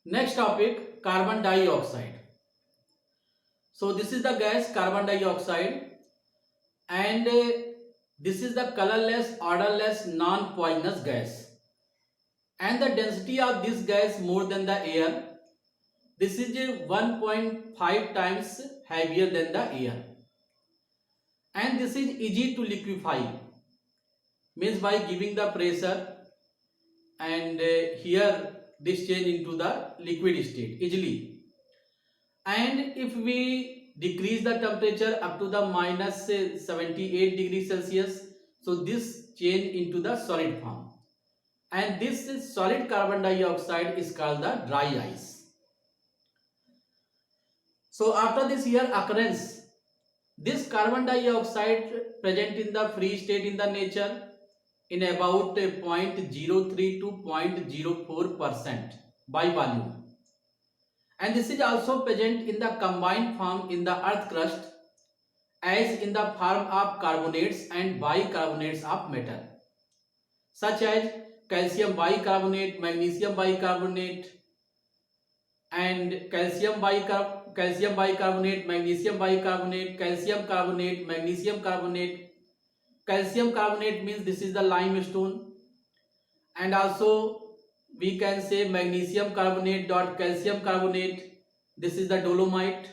Next topic, carbon dioxide. So this is the gas carbon dioxide, and this is the colorless, odorless, non-poisonous gas. And the density of this gas more than the air. This is 1.5 times heavier than the air. And this is easy to liquefy, means by giving the pressure, and here this change into the liquid state easily. And if we decrease the temperature up to the minus 78 degrees Celsius, so this change into the solid form, and this is solid carbon dioxide is called the dry ice. So after this here occurrence, this carbon dioxide present in the free state in the nature in about 0.03 to 0.04% by volume, and this is also present in the combined form in the earth crust as in the form of carbonates and bicarbonates of metal, such as calcium bicarbonate, magnesium bicarbonate, and calcium bicarbonate, magnesium bicarbonate, calcium carbonate, magnesium carbonate. Calcium carbonate means this is the limestone, and also we can say magnesium carbonate dot calcium carbonate, this is the dolomite.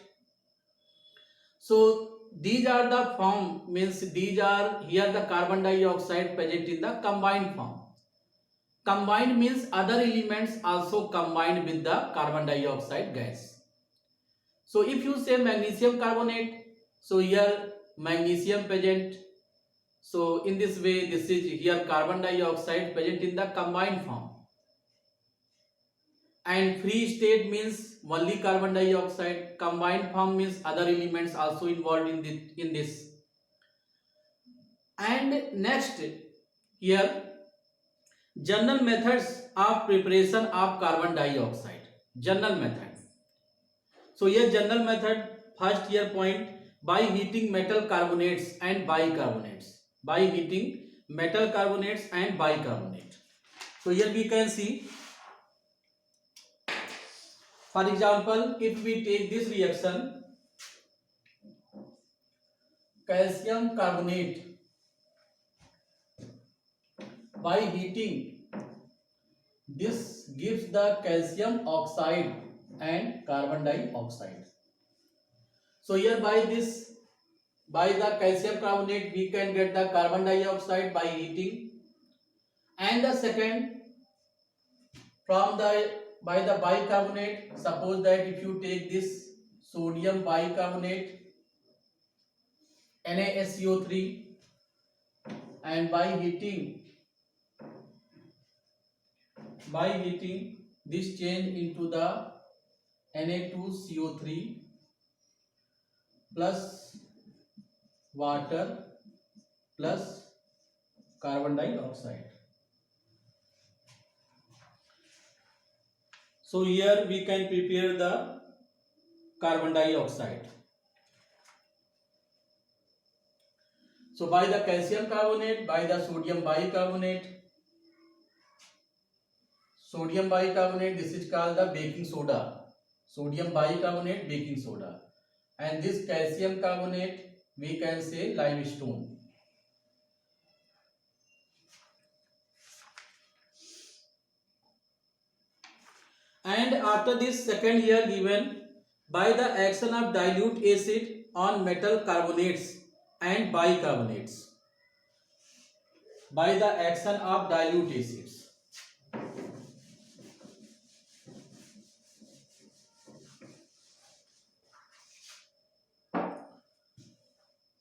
So these are the form, means these are here the carbon dioxide present in the combined form. Combined means other elements also combined with the carbon dioxide gas. So if you say magnesium carbonate, so here magnesium present. So in this way, this is here carbon dioxide present in the combined form. And free state means only carbon dioxide. Combined form means other elements also involved in this. And next here, general methods of preparation of carbon dioxide. General method. So here general method, first here point, by heating metal carbonates and bicarbonates. By heating metal carbonates and bicarbonate. So here we can see, for example, if we take this reaction, calcium carbonate, by heating this gives the calcium oxide and carbon dioxide. So here by the calcium carbonate we can get the carbon dioxide by heating, and the second from the by the bicarbonate, suppose that if you take this sodium bicarbonate NaSCO3, and by heating this change into the Na2CO3 plus water plus carbon dioxide. So here we can prepare the carbon dioxide. So by the calcium carbonate, by the sodium bicarbonate, this is called the baking soda. Sodium bicarbonate, baking soda. And this calcium carbonate we can say limestone. And after this second here given, by the action of dilute acid on metal carbonates and bicarbonates. By the action of dilute acids.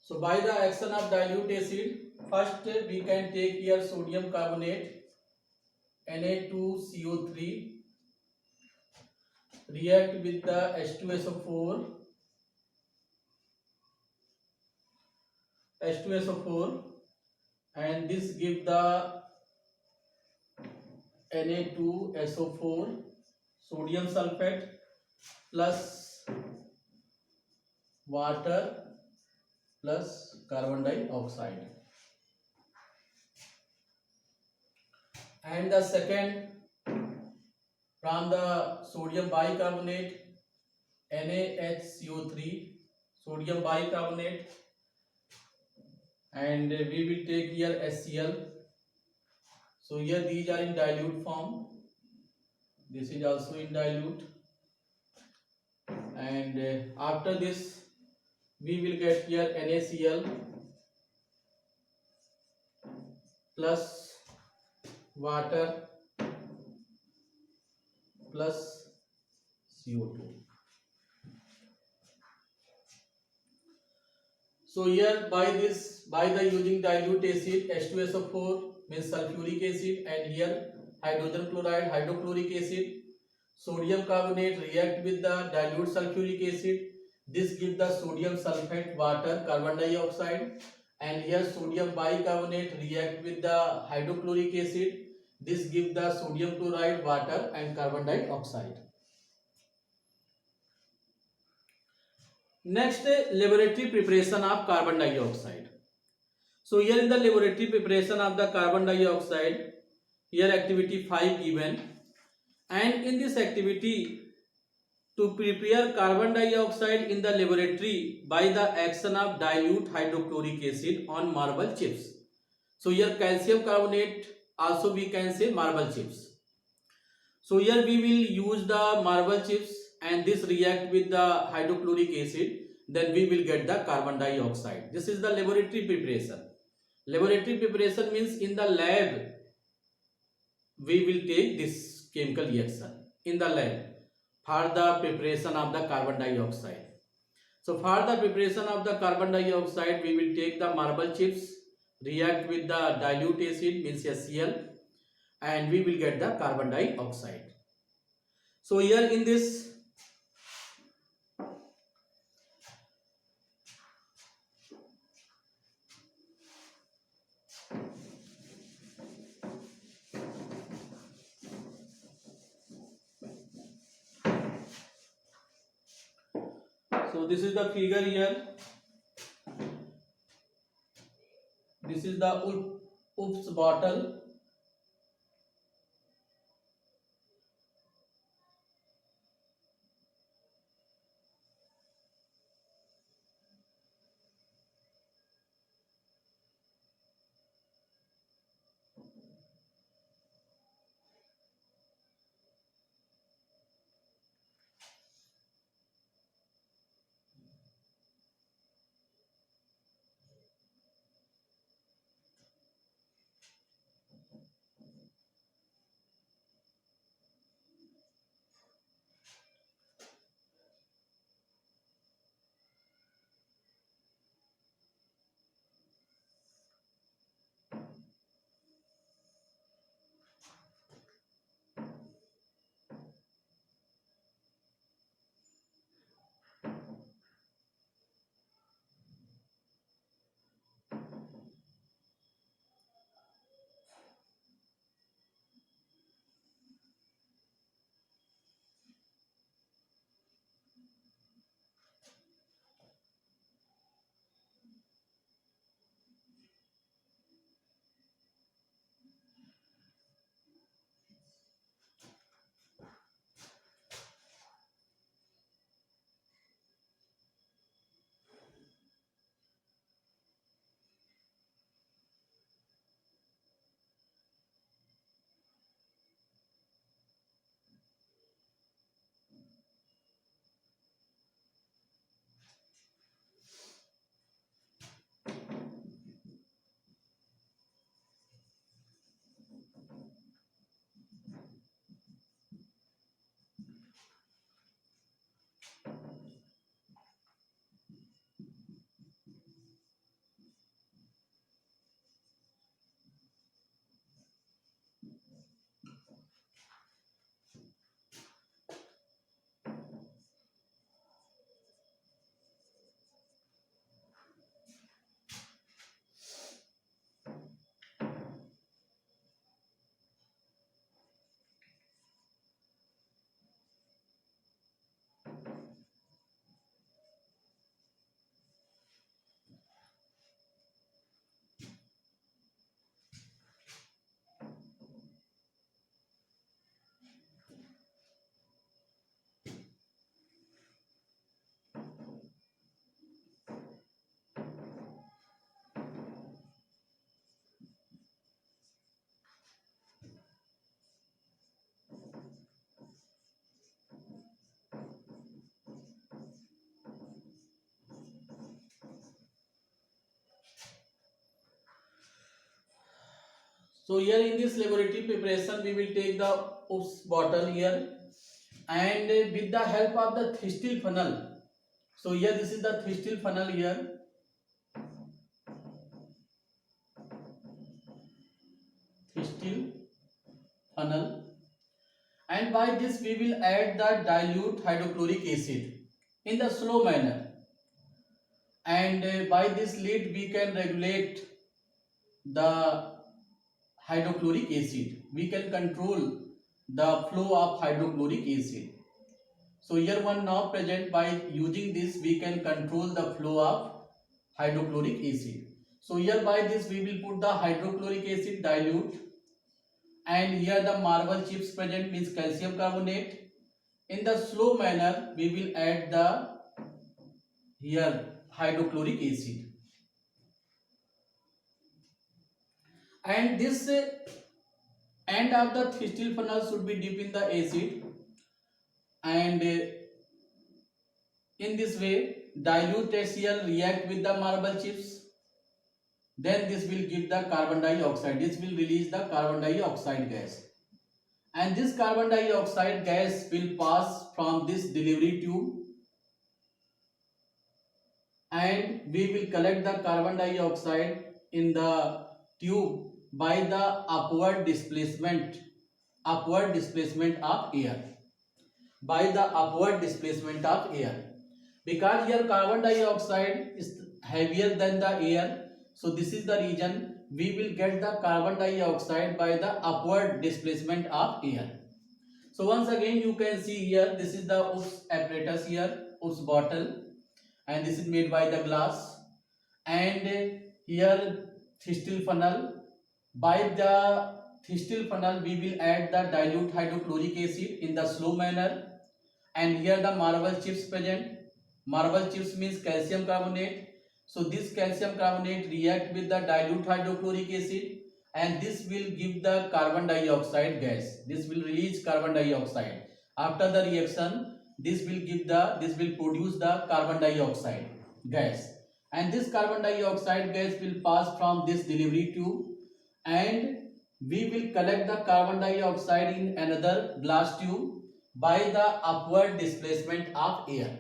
So by the action of dilute acid, first we can take here sodium carbonate Na2CO3 react with the H2SO4, and this give the Na2SO4 sodium sulfate plus water plus carbon dioxide. And the second from the sodium bicarbonate NaHCO3, sodium bicarbonate, and we will take here HCl. So here these are in dilute form. This is also in dilute, and after this we will get here NaCl plus water plus CO2. So here by the using dilute acid H2SO4 means sulfuric acid, and here hydrogen chloride hydrochloric acid, sodium carbonate react with the dilute sulfuric acid. This gives the sodium sulfate water carbon dioxide, and here sodium bicarbonate react with the hydrochloric acid. This gives the sodium chloride water and carbon dioxide. Next, laboratory preparation of carbon dioxide. So here in the laboratory preparation of the carbon dioxide, here activity 5 given, and in this activity to prepare carbon dioxide in the laboratory by the action of dilute hydrochloric acid on marble chips. So here calcium carbonate, also we can say marble chips. So here we will use the marble chips, and this react with the hydrochloric acid, then we will get the carbon dioxide. This is the laboratory preparation. Laboratory preparation means in the lab we will take this chemical reaction in the lab for the preparation of the carbon dioxide. So for the preparation of the carbon dioxide, we will take the marble chips, react with the dilute acid means HCl, and we will get the carbon dioxide. So here in this so this is the figure here. This is the oops bottle. So here in this laboratory preparation we will take the oops bottle here, and with the help of the Thistle funnel. So here this is the Thistle funnel here. Thistle funnel, and by this we will add the dilute hydrochloric acid in the slow manner, and by this lid we can regulate the hydrochloric acid. We can control the flow of hydrochloric acid. So here one knob present, by using this we can control the flow of hydrochloric acid. So here by this we will put the hydrochloric acid dilute, and here the marble chips present means calcium carbonate. In the slow manner we will add the here hydrochloric acid, and this end of the Thistle funnel should be deep in the acid, and in this way dilute HCl react with the marble chips. Then this will give the carbon dioxide. This will release the carbon dioxide gas, and this carbon dioxide gas will pass from this delivery tube, and we will collect the carbon dioxide in the tube by the upward displacement of air, by the upward displacement of air, because here carbon dioxide is heavier than the air. So this is the reason we will get the carbon dioxide by the upward displacement of air. So once again you can see here, this is the OOS apparatus here, OOS bottle, and this is made by the glass, and here Thistle funnel. By the Thistle funnel we will add the dilute hydrochloric acid in the slow manner, and here the marble chips present. Marble chips means calcium carbonate. So this calcium carbonate react with the dilute hydrochloric acid, and this will give the carbon dioxide gas. This will release carbon dioxide. After the reaction, this will produce the carbon dioxide gas, and this carbon dioxide gas will pass from this delivery tube, and we will collect the carbon dioxide in another glass tube by the upward displacement of air.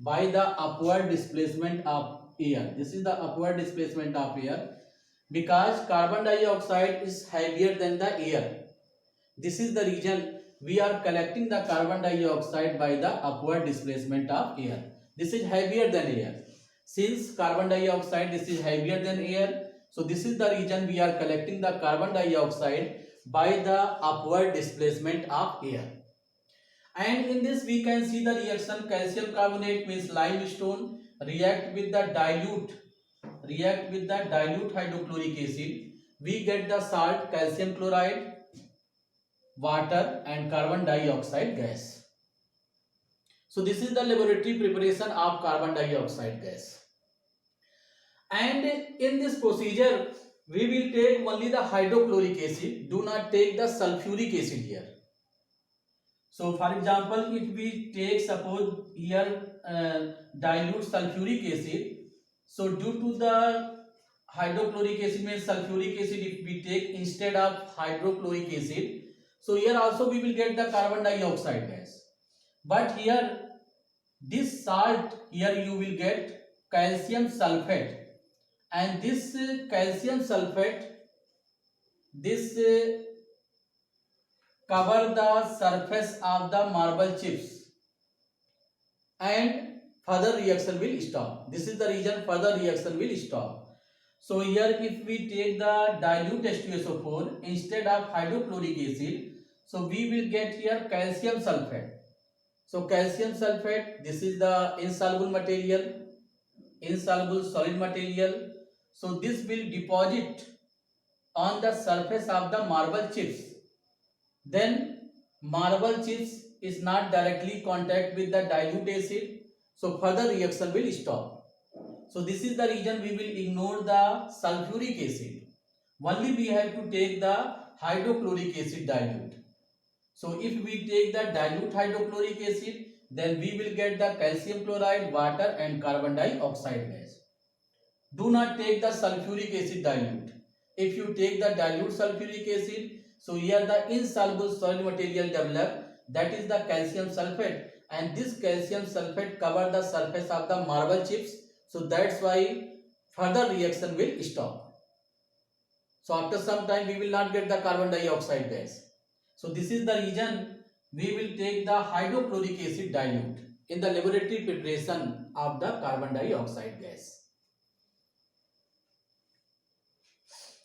By the upward displacement of air. This is the upward displacement of air, because carbon dioxide is heavier than the air. This is the reason we are collecting the carbon dioxide by the upward displacement of air. This is heavier than air. Since carbon dioxide this is heavier than air, so this is the reason we are collecting the carbon dioxide by the upward displacement of air. And in this we can see the reaction. Calcium carbonate means limestone react with the dilute hydrochloric acid. We get the salt, calcium chloride, water, and carbon dioxide gas. So this is the laboratory preparation of carbon dioxide gas. And in this procedure we will take only the hydrochloric acid. Do not take the sulfuric acid here. So for example, if we take suppose here dilute sulfuric acid, so due to the hydrochloric acid means sulfuric acid, if we take instead of hydrochloric acid, so here also we will get the carbon dioxide gas. But here this salt, here you will get calcium sulfate, and this calcium sulfate, this cover the surface of the marble chips, and further reaction will stop. This is the reason further reaction will stop. So here if we take the dilute H2SO4 instead of hydrochloric acid, so we will get here calcium sulfate. So calcium sulfate, this is the insoluble material, insoluble solid material. So this will deposit on the surface of the marble chips. Then marble chips is not directly contact with the dilute acid, so further reaction will stop. So this is the reason we will ignore the sulfuric acid. Only we have to take the hydrochloric acid dilute. So if we take the dilute hydrochloric acid, then we will get the calcium chloride, water, and carbon dioxide gas. Do not take the sulfuric acid dilute. if you take the dilute sulfuric acid, so here the insoluble solid material develop, that is the calcium sulfate, and this calcium sulfate cover the surface of the marble chips, so that's why further reaction will stop. So after some time we will not get the carbon dioxide gas. So this is the reason we will take the hydrochloric acid dilute in the laboratory preparation of the carbon dioxide gas.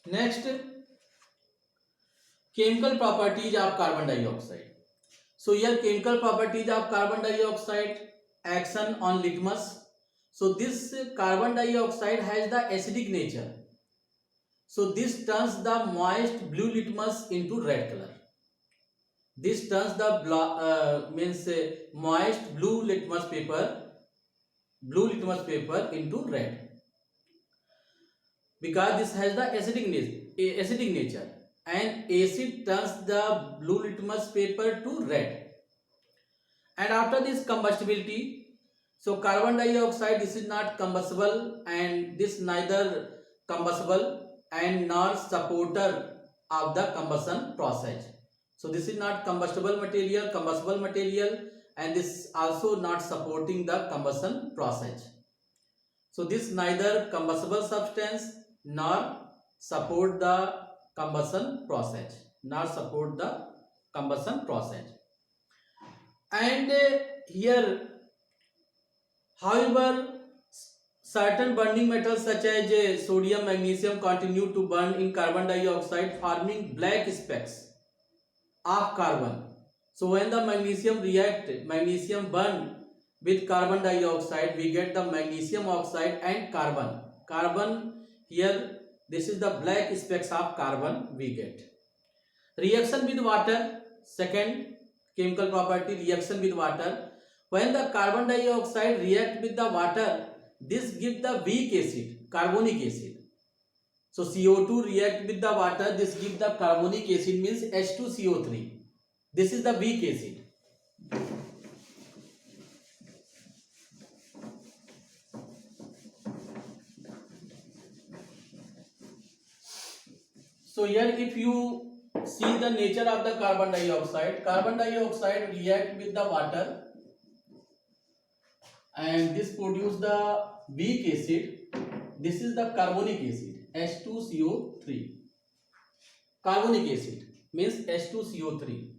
Next, chemical properties of carbon dioxide. So here chemical properties of carbon dioxide, action on litmus. So this carbon dioxide has the acidic nature. So this turns the moist blue litmus into red color. This turns the moist blue litmus paper into red, because this has the acidic nature, and acid turns the blue litmus paper to red. And after this combustibility, so carbon dioxide, this is not combustible, and this neither combustible and nor supporter of the combustion process. So this is not combustible material, and this also not supporting the combustion process. So this neither combustible substance nor support the combustion process, and here, however, certain burning metals such as sodium, magnesium continue to burn in carbon dioxide, forming black specks of carbon. So when the magnesium burn with carbon dioxide, we get the magnesium oxide and carbon. Here, this is the black specks of carbon we get. Reaction with water, second chemical property, reaction with water. When the carbon dioxide react with the water, this gives the weak acid, carbonic acid. So CO2 react with the water, this gives the carbonic acid, means H2CO3. This is the weak acid. So here if you see the nature of the carbon dioxide react with the water, and this produce the weak acid. This is the carbonic acid, H2CO3. Carbonic acid means H2CO3.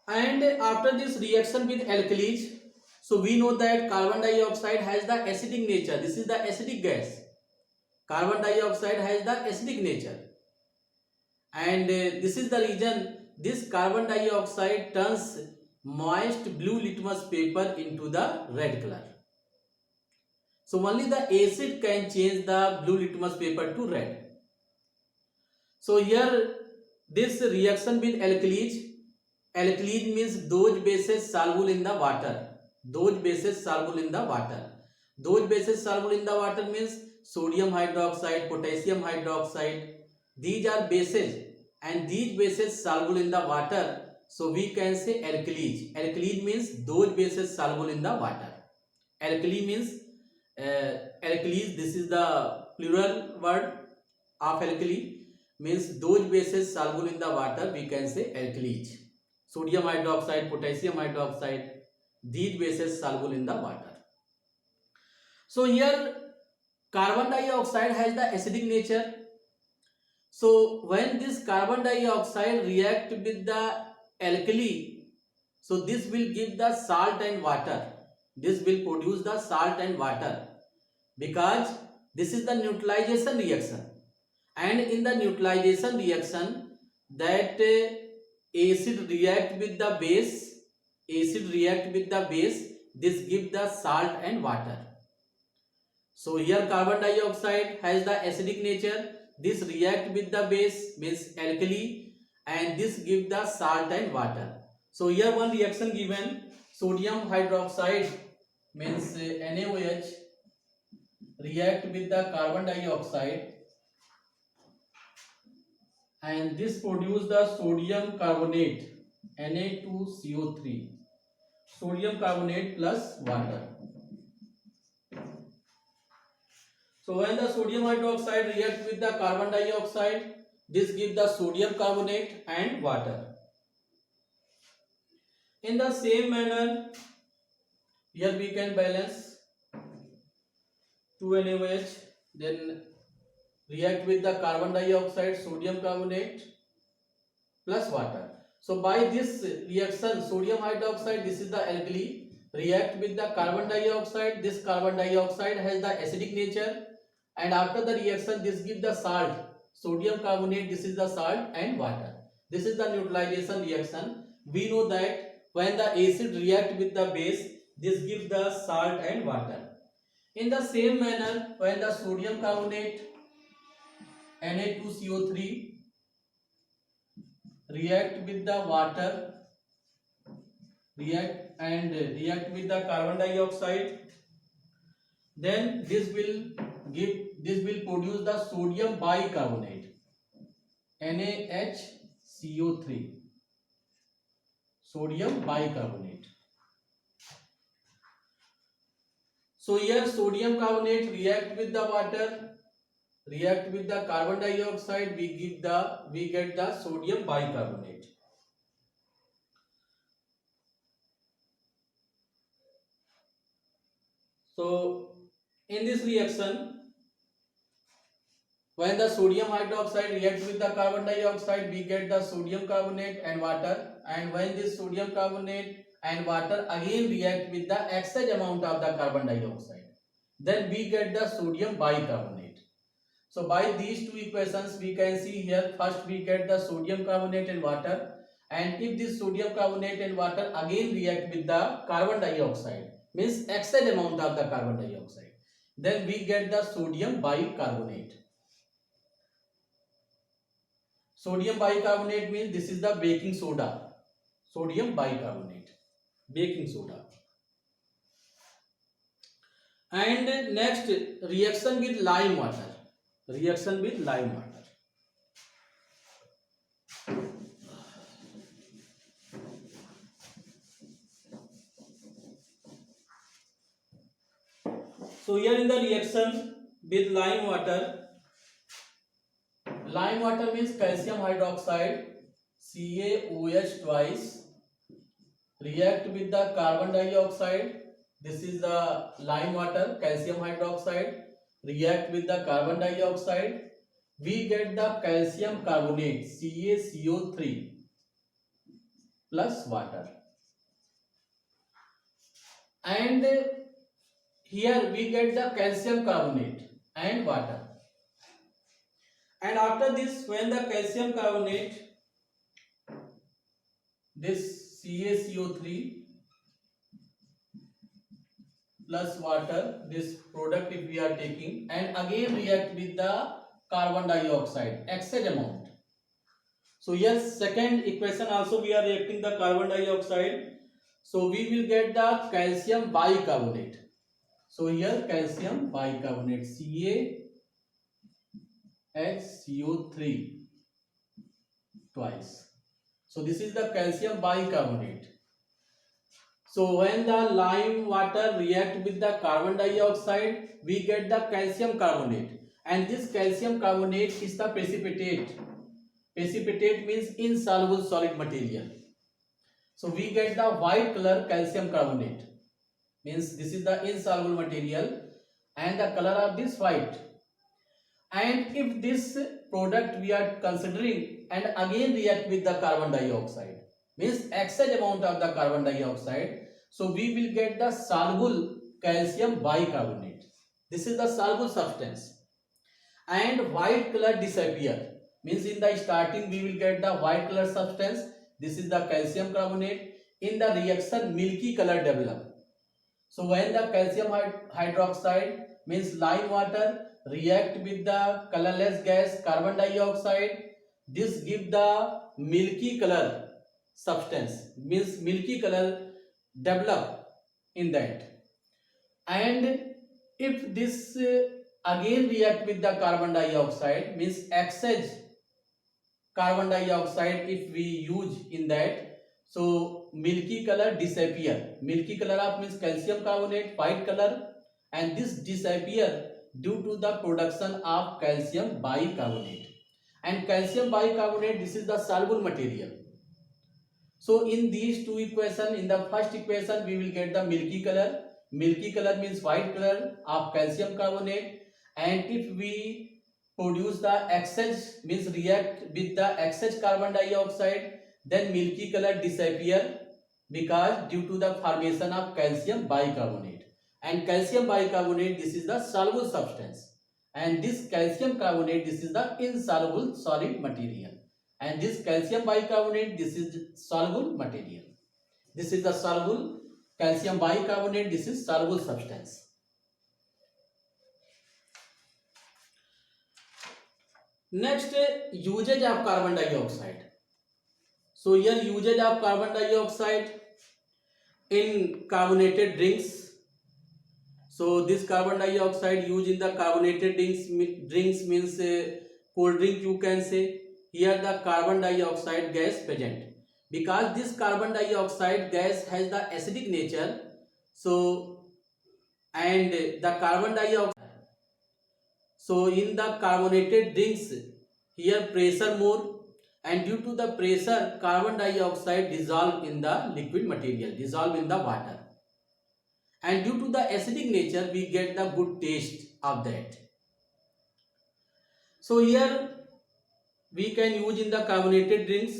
And after this reaction with alkalis, so we know that carbon dioxide has the acidic nature. This is the acidic gas. Carbon dioxide has the acidic nature, and this is the reason this carbon dioxide turns moist blue litmus paper into the red color. So only the acid can change the blue litmus paper to red. So here this reaction with alkalis means those bases soluble in the water. Those bases soluble in the water means sodium hydroxide, potassium hydroxide. These are bases, and these bases soluble in the water. So we can say alkalis. Alkali means those bases soluble in the water. Alkali means alkalis. This is the plural word of alkali, means those bases soluble in the water. We can say alkalis. Sodium hydroxide, potassium hydroxide, these bases soluble in the water. So here carbon dioxide has the acidic nature. So when this carbon dioxide react with the alkali, so this will give the salt and water. This will produce the salt and water, because this is the neutralization reaction, and in the neutralization reaction, that acid react with the base. This give the salt and water. So here carbon dioxide has the acidic nature. This react with the base, means alkali, and this give the salt and water. So here one reaction given, sodium hydroxide means NaOH react with the carbon dioxide, and this produce the sodium carbonate, Na2CO3, sodium carbonate plus water. So when the sodium hydroxide react with the carbon dioxide, this gives the sodium carbonate and water. In the same manner, here we can balance 2NaOH, then react with the carbon dioxide, sodium carbonate plus water. So by this reaction, sodium hydroxide, this is the alkali, react with the carbon dioxide. This carbon dioxide has the acidic nature, and after the reaction, this gives the salt, sodium carbonate, this is the salt, and water. This is the neutralization reaction. We know that when the acid react with the base, this gives the salt and water. In the same manner, when the sodium carbonate Na2CO3 react with the water, react with the carbon dioxide, then this will produce the sodium bicarbonate, NaHCO3, sodium bicarbonate. So here sodium carbonate react with the water, react with the carbon dioxide, we get the sodium bicarbonate. So in this reaction, when the sodium hydroxide reacts with the carbon dioxide, we get the sodium carbonate and water, and when this sodium carbonate and water again react with the excess amount of the carbon dioxide, then we get the sodium bicarbonate. So by these two equations we can see here, first we get the sodium carbonate and water, and if this sodium carbonate and water again react with the carbon dioxide, means excess amount of the carbon dioxide, then we get the sodium bicarbonate. Sodium bicarbonate means this is the baking soda, sodium bicarbonate, baking soda. And next, reaction with lime water, reaction with lime water. So here in the reaction with lime water means calcium hydroxide, CaOH twice, react with the carbon dioxide. This is the lime water, calcium hydroxide, react with the carbon dioxide. We get the calcium carbonate, CaCO3 plus water. And here we get the calcium carbonate and water. And after this, when the calcium carbonate, this CaCO3 plus water, this product if we are taking, and again react with the carbon dioxide, excess amount. So here second equation also we are reacting the carbon dioxide. So we will get the calcium bicarbonate. So here calcium bicarbonate, CaHCO3 twice. So this is the calcium bicarbonate. So when the lime water react with the carbon dioxide, we get the calcium carbonate, and this calcium carbonate is the precipitate. Precipitate means insoluble solid material. So we get the white color calcium carbonate, means this is the insoluble material, and the color of this white. And if this product we are considering and again react with the carbon dioxide, means excess amount of the carbon dioxide, so we will get the soluble calcium bicarbonate. This is the soluble substance, and white color disappear, means in the starting we will get the white color substance. This is the calcium carbonate. In the reaction, milky color develop. So when the calcium hydroxide means lime water react with the colorless gas carbon dioxide, this give the milky color substance, means milky color develop in that. And if this again react with the carbon dioxide, means excess carbon dioxide if we use in that, so milky color disappear. Milky color of means calcium carbonate, white color, and this disappear due to the production of calcium bicarbonate. And calcium bicarbonate, this is the soluble material. So in these two equations, in the first equation we will get the milky color. Milky color means white color of calcium carbonate. And if we produce the XH, means react with the XH carbon dioxide, then milky color disappear, because due to the formation of calcium bicarbonate. And calcium bicarbonate, this is the soluble substance, and this calcium carbonate, this is the insoluble solid material. And this calcium bicarbonate, this is soluble material. This is the soluble calcium bicarbonate, this is soluble substance. Next, usage of carbon dioxide. So here usage of carbon dioxide in carbonated drinks. So this carbon dioxide used in the carbonated drinks means cold drink you can say. Here the carbon dioxide gas present, because this carbon dioxide gas has the acidic nature. So and the carbon dioxide, so in the carbonated drinks, here pressure more, and due to the pressure carbon dioxide dissolve in the liquid material, dissolve in the water, and due to the acidic nature we get the good taste of that. So here we can use in the carbonated drinks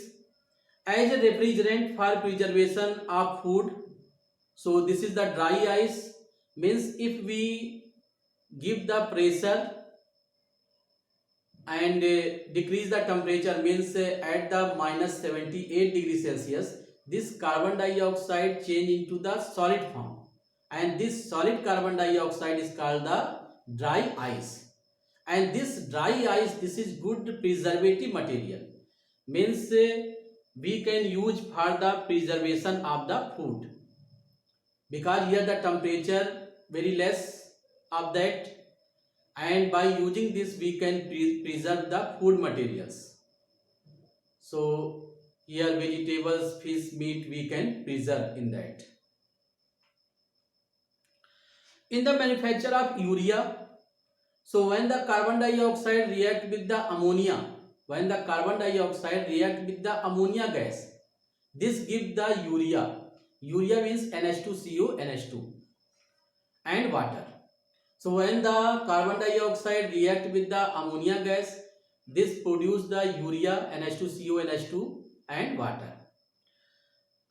as a refrigerant for preservation of food. So this is the dry ice, means if we give the pressure and decrease the temperature, means at the minus 78 degrees Celsius, this carbon dioxide change into the solid form, and this solid carbon dioxide is called the dry ice. And this dry ice, this is good preservative material, means we can use for the preservation of the food, because here the temperature very less of that, and by using this we can preserve the food materials. So here vegetables, fish, meat we can preserve in that. In the manufacture of urea, so when the carbon dioxide react with the ammonia, when the carbon dioxide react with the ammonia gas, this give the urea. Urea means NH2CO, NH2 and water. So when the carbon dioxide react with the ammonia gas, this produce the urea, NH2CO, NH2 and water.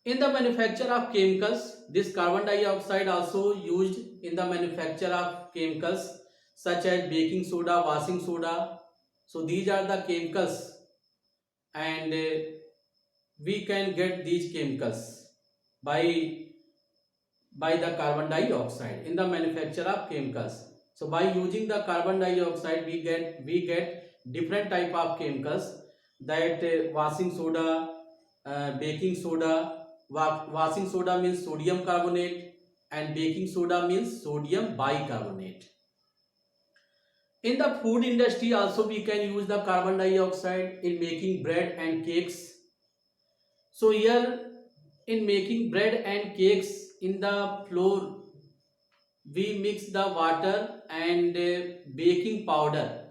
In the manufacture of chemicals, this carbon dioxide also used in the manufacture of chemicals such as baking soda, washing soda. So these are the chemicals, and we can get these chemicals by the carbon dioxide in the manufacture of chemicals. So by using the carbon dioxide we get different type of chemicals, that washing soda, baking soda. Washing soda means sodium carbonate, and baking soda means sodium bicarbonate. In the food industry also we can use the carbon dioxide in making bread and cakes. So here in making bread and cakes, in the flour we mix the water and baking powder.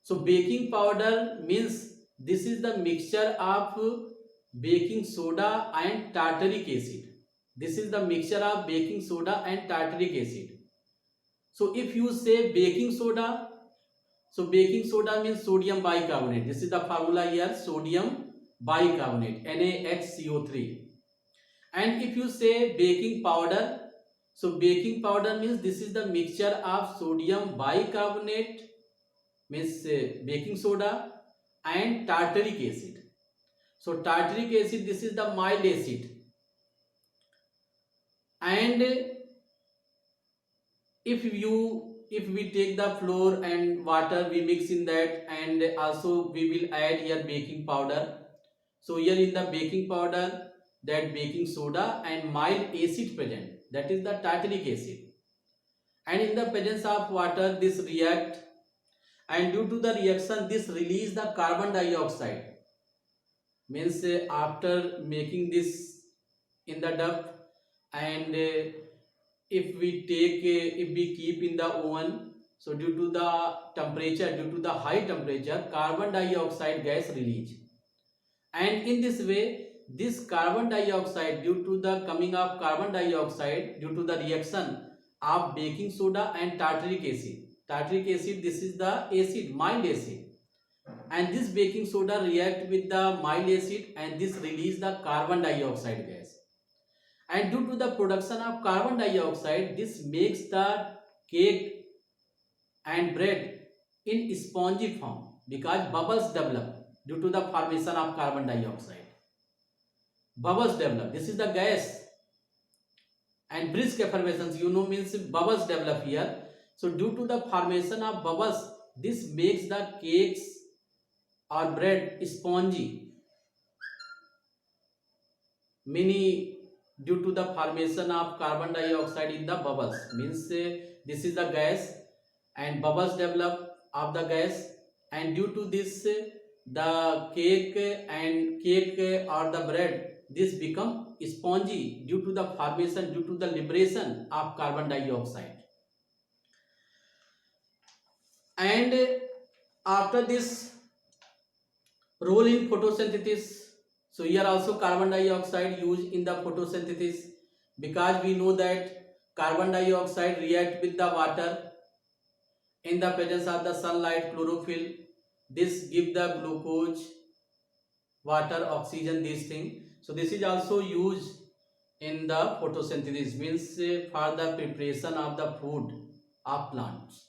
So baking powder means this is the mixture of baking soda and tartaric acid. This is the mixture of baking soda and tartaric acid. So if you say baking soda, so baking soda means sodium bicarbonate. This is the formula here, sodium bicarbonate, NaHCO3. And if you say baking powder, so baking powder means this is the mixture of sodium bicarbonate, means baking soda, and tartaric acid. So tartaric acid, this is the mild acid, and if we take the flour and water, we mix in that, and also we will add here baking powder. So here in the baking powder, that baking soda and mild acid present, that is the tartaric acid, and in the presence of water this react, and due to the reaction this release the carbon dioxide, means after making this in the dough, and if we keep in the oven, So due to the temperature, due to the high temperature, carbon dioxide gas release, and in this way this carbon dioxide, due to the coming of carbon dioxide due to the reaction of baking soda and tartaric acid. Tartaric acid, this is the acid, mild acid, and this baking soda react with the mild acid and this release the carbon dioxide gas. And due to the production of carbon dioxide, this makes the cake and bread in spongy form because bubbles develop due to the formation of carbon dioxide. Bubbles develop, this is the gas, and brisk effervescence, you know, means bubbles develop here. So due to the formation of bubbles, this makes the cakes or bread spongy. Many due to the formation of carbon dioxide in the bubbles, means this is the gas and bubbles develop of the gas, and due to this the cake or the bread, this become spongy due to the formation, due to the liberation of carbon dioxide. And after this role in photosynthesis, so here also carbon dioxide used in the photosynthesis, because we know that carbon dioxide react with the water in the presence of the sunlight, chlorophyll. This give the glucose, water, oxygen, these things. So this is also used in the photosynthesis, means for the preparation of the food of plants.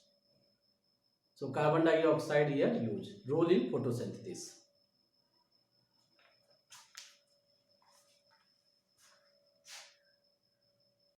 So carbon dioxide here used, role in photosynthesis.